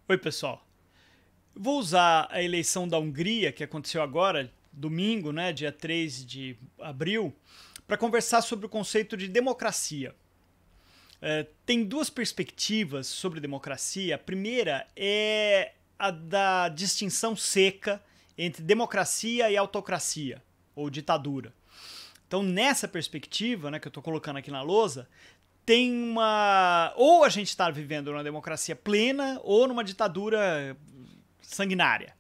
Oi, pessoal. Vou usar a eleição da Hungria, que aconteceu agora, domingo, né, dia 3 de abril, para conversar sobre o conceito de democracia. Tem duas perspectivas sobre democracia. A primeira é a da distinção seca entre democracia e autocracia, ou ditadura. Então, nessa perspectiva, né, que eu estou colocando aqui na lousa, tem uma... Ou a gente está vivendo numa democracia plena ou numa ditadura sanguinária.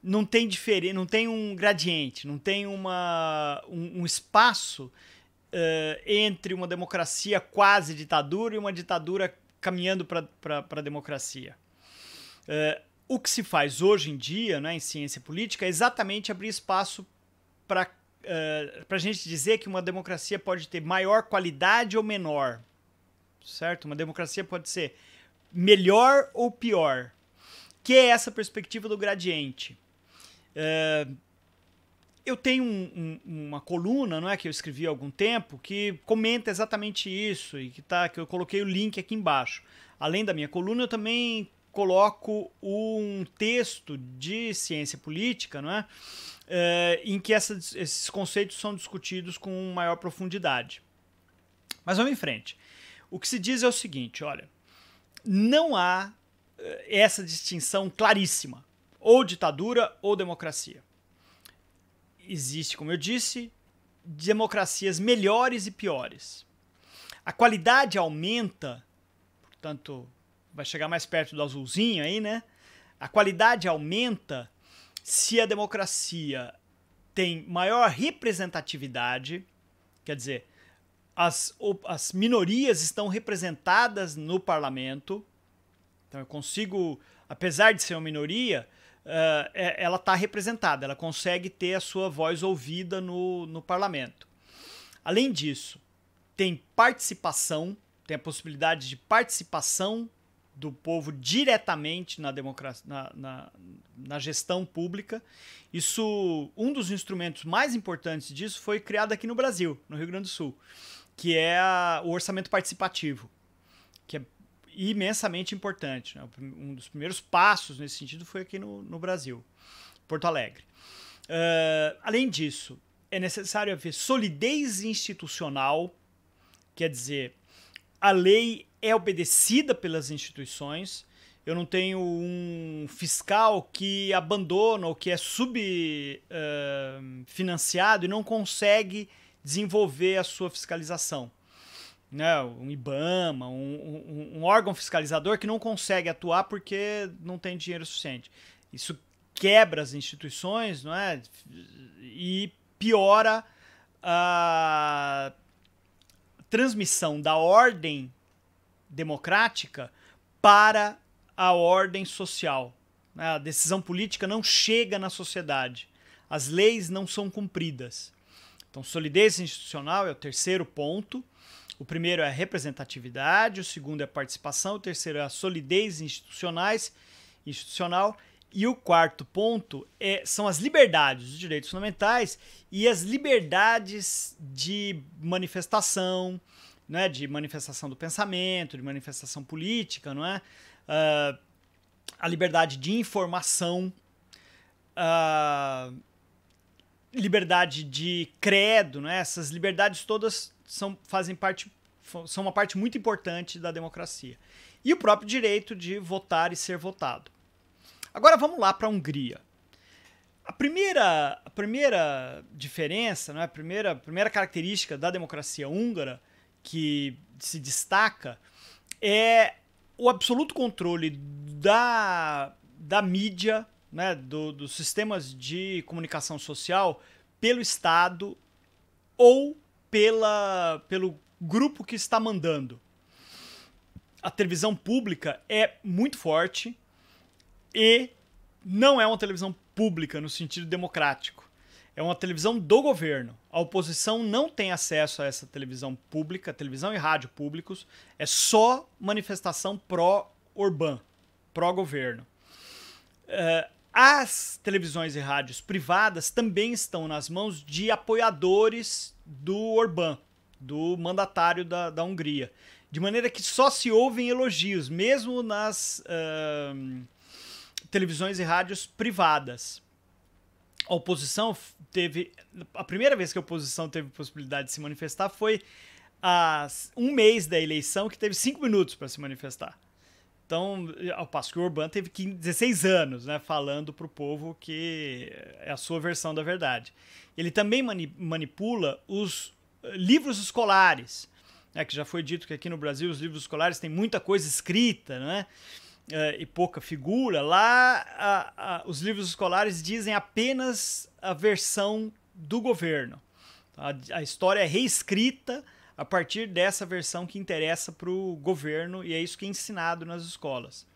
Não tem diferença, não tem um gradiente, não tem um espaço entre uma democracia quase ditadura e uma ditadura caminhando para a democracia. O que se faz hoje em dia, né, em ciência política, é exatamente abrir espaço para a gente dizer que uma democracia pode ter maior qualidade ou menor, certo? Uma democracia pode ser melhor ou pior, que é essa perspectiva do gradiente. Eu tenho uma coluna, não é, que eu escrevi há algum tempo que comenta exatamente isso e que eu coloquei o link aqui embaixo. Além da minha coluna, eu também coloco um texto de ciência política, não é, em que esses conceitos são discutidos com maior profundidade. Mas vamos em frente. O que se diz é o seguinte, olha, não há essa distinção claríssima, ou ditadura ou democracia. Existe, como eu disse, democracias melhores e piores. A qualidade aumenta, portanto, vai chegar mais perto do azulzinho aí, né? A qualidade aumenta se a democracia tem maior representatividade, quer dizer, as minorias estão representadas no parlamento. Então eu consigo, apesar de ser uma minoria, ela está representada, ela consegue ter a sua voz ouvida no parlamento. Além disso, tem participação, tem a possibilidade de participação do povo diretamente na democracia, na gestão pública. Isso, um dos instrumentos mais importantes disso foi criado aqui no Brasil, no Rio Grande do Sul, que é o orçamento participativo, que é imensamente importante, né? Um dos primeiros passos nesse sentido foi aqui no Brasil, Porto Alegre. Além disso, é necessário haver solidez institucional, quer dizer, a lei é obedecida pelas instituições. Eu não tenho um fiscal que abandona ou que é subfinanciado e não consegue desenvolver a sua fiscalização. Né, um IBAMA, um órgão fiscalizador que não consegue atuar porque não tem dinheiro suficiente. Isso quebra as instituições, não é? E piora a transmissão da ordem democrática para a ordem social. A decisão política não chega na sociedade. As leis não são cumpridas. Então, solidez institucional é o terceiro ponto. O primeiro é a representatividade, o segundo é a participação, o terceiro é a solidez institucional, e o quarto ponto são as liberdades, os direitos fundamentais e as liberdades de manifestação, né, de manifestação do pensamento, de manifestação política, não é? A liberdade de informação, a liberdade de credo, né? Essas liberdades todas são uma parte muito importante da democracia. E o próprio direito de votar e ser votado. Agora vamos lá para a Hungria. A primeira diferença, né, a primeira característica da democracia húngara que se destaca é o absoluto controle da mídia, né, dos sistemas de comunicação social pelo Estado ou pelo grupo que está mandando. A televisão pública é muito forte e não é uma televisão pública no sentido democrático. É uma televisão do governo. A oposição não tem acesso a essa televisão pública, televisão e rádio públicos. É só manifestação pró-Orbán, pró-governo. As televisões e rádios privadas também estão nas mãos de apoiadores do Orbán, do mandatário da Hungria. De maneira que só se ouvem elogios, mesmo nas televisões e rádios privadas. A oposição teve... A primeira vez que a oposição teve possibilidade de se manifestar foi há um mês da eleição, que teve 5 minutos para se manifestar. Então, ao passo que o Orbán teve 16 anos, né, falando para o povo que é a sua versão da verdade. Ele também manipula os livros escolares, né, que já foi dito que aqui no Brasil os livros escolares têm muita coisa escrita, né, e pouca figura. Lá, os livros escolares dizem apenas a versão do governo. A história é reescrita a partir dessa versão que interessa para o governo, e é isso que é ensinado nas escolas.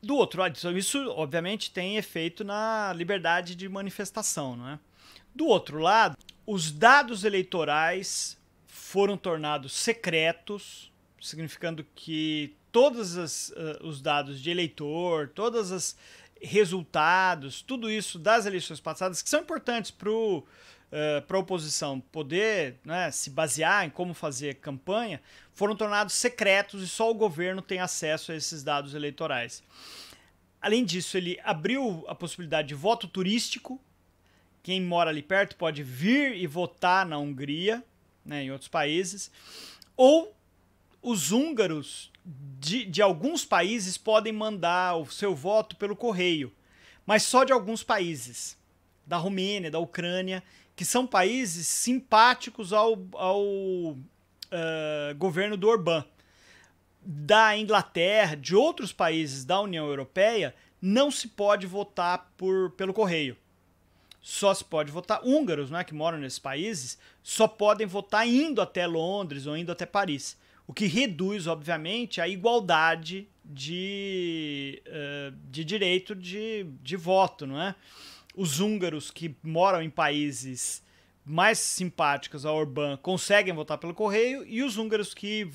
Do outro lado, isso obviamente tem efeito na liberdade de manifestação, não é? Do outro lado, os dados eleitorais foram tornados secretos, significando que todos os dados de eleitor, todos os resultados, tudo isso das eleições passadas, que são importantes para a oposição poder, né, se basear em como fazer campanha, foram tornados secretos e só o governo tem acesso a esses dados eleitorais. Além disso, ele abriu a possibilidade de voto turístico. Quem mora ali perto pode vir e votar na Hungria, né, em outros países. Ou os húngaros de alguns países podem mandar o seu voto pelo correio, mas só de alguns países. Da Romênia, da Ucrânia, que são países simpáticos ao governo do Orbán. Da Inglaterra, de outros países da União Europeia, não se pode votar pelo correio. Só se pode votar húngaros, né, que moram nesses países, só podem votar indo até Londres ou indo até Paris. O que reduz, obviamente, a igualdade de direito de voto, não é? Os húngaros que moram em países mais simpáticos ao Orbán conseguem votar pelo correio, e os húngaros que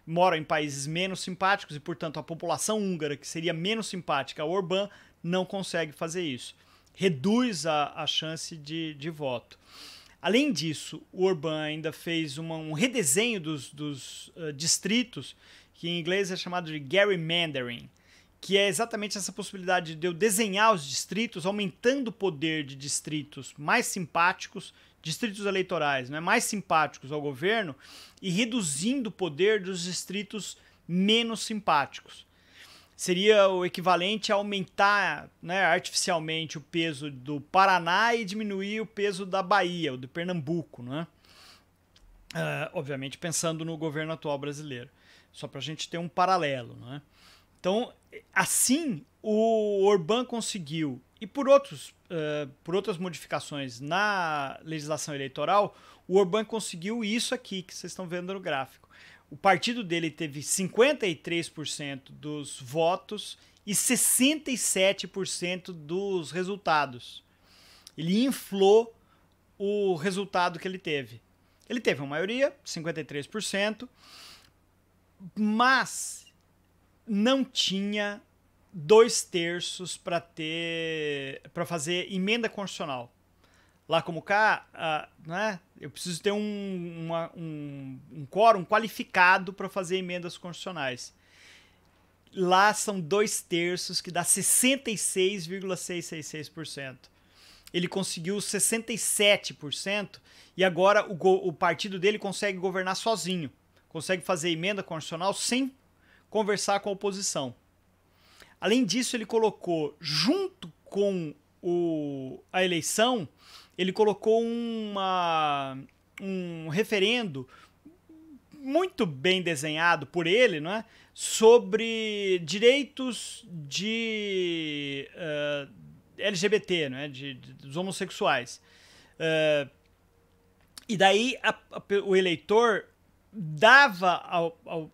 moram em países menos simpáticos e, portanto, a população húngara que seria menos simpática ao Orbán não consegue fazer isso. Reduz a chance de voto. Além disso, o Orbán ainda fez um redesenho dos distritos, que em inglês é chamado de gerrymandering, que é exatamente essa possibilidade de eu desenhar os distritos, aumentando o poder de distritos mais simpáticos, distritos eleitorais, né, mais simpáticos ao governo, e reduzindo o poder dos distritos menos simpáticos. Seria o equivalente a aumentar, né, artificialmente o peso do Paraná e diminuir o peso da Bahia, ou do Pernambuco, né? Obviamente pensando no governo atual brasileiro, só para a gente ter um paralelo, né? Então, assim, o Orbán conseguiu, e por outras modificações na legislação eleitoral, o Orbán conseguiu isso aqui que vocês estão vendo no gráfico. O partido dele teve 53% dos votos e 67% dos resultados. Ele inflou o resultado que ele teve. Ele teve uma maioria, 53%, mas não tinha 2/3 para fazer emenda constitucional. Lá como cá, né, eu preciso ter um quórum qualificado para fazer emendas constitucionais. Lá são 2/3, que dá 66,666%. Ele conseguiu 67% e agora o partido dele consegue governar sozinho. Consegue fazer emenda constitucional sem conversar com a oposição. Além disso, ele colocou, junto com a eleição, ele colocou um referendo muito bem desenhado por ele, não é? Sobre direitos de LGBT, não é? Dos homossexuais. E daí o eleitor dava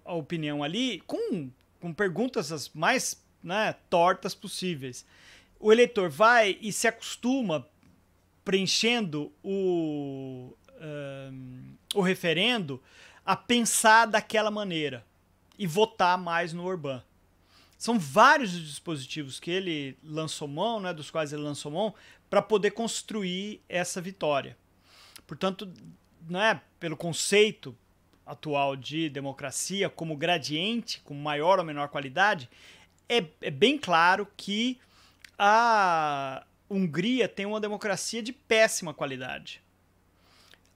a opinião ali com perguntas as mais, né, tortas possíveis. O eleitor vai e se acostuma preenchendo o referendo a pensar daquela maneira e votar mais no Orbán. São vários os dispositivos que ele lançou mão, né, dos quais ele lançou mão, para poder construir essa vitória. Portanto, né, pelo conceito atual de democracia como gradiente, com maior ou menor qualidade, é bem claro que a Hungria tem uma democracia de péssima qualidade.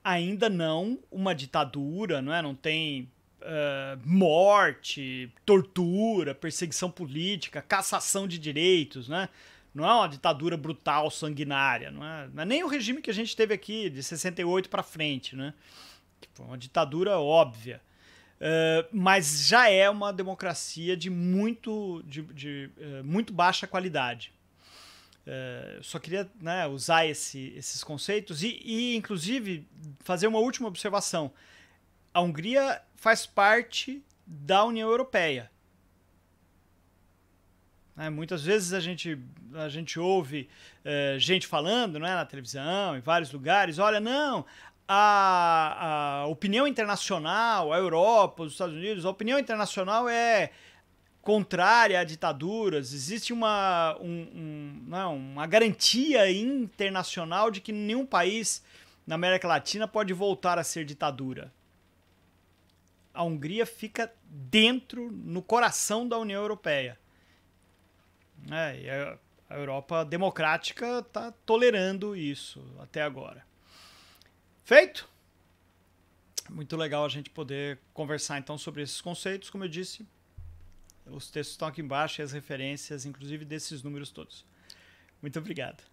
Ainda não uma ditadura, não é? Não tem morte, tortura, perseguição política, cassação de direitos, né? Não é uma ditadura brutal, sanguinária, não é nem o regime que a gente teve aqui de 68 para frente, né? Foi uma ditadura óbvia. Mas já é uma democracia de muito baixa qualidade. Só queria, né, usar esses conceitos e, inclusive, fazer uma última observação. A Hungria faz parte da União Europeia. Muitas vezes a gente ouve gente falando, né, na televisão, em vários lugares, olha, não, a opinião internacional, a Europa, os Estados Unidos, a opinião internacional é contrária a ditaduras, existe uma garantia internacional de que nenhum país na América Latina pode voltar a ser ditadura. A Hungria fica dentro, no coração da União Europeia. E a Europa democrática está tolerando isso até agora. Feito? Muito legal a gente poder conversar então sobre esses conceitos. Como eu disse, os textos estão aqui embaixo e as referências, inclusive desses números todos. Muito obrigado.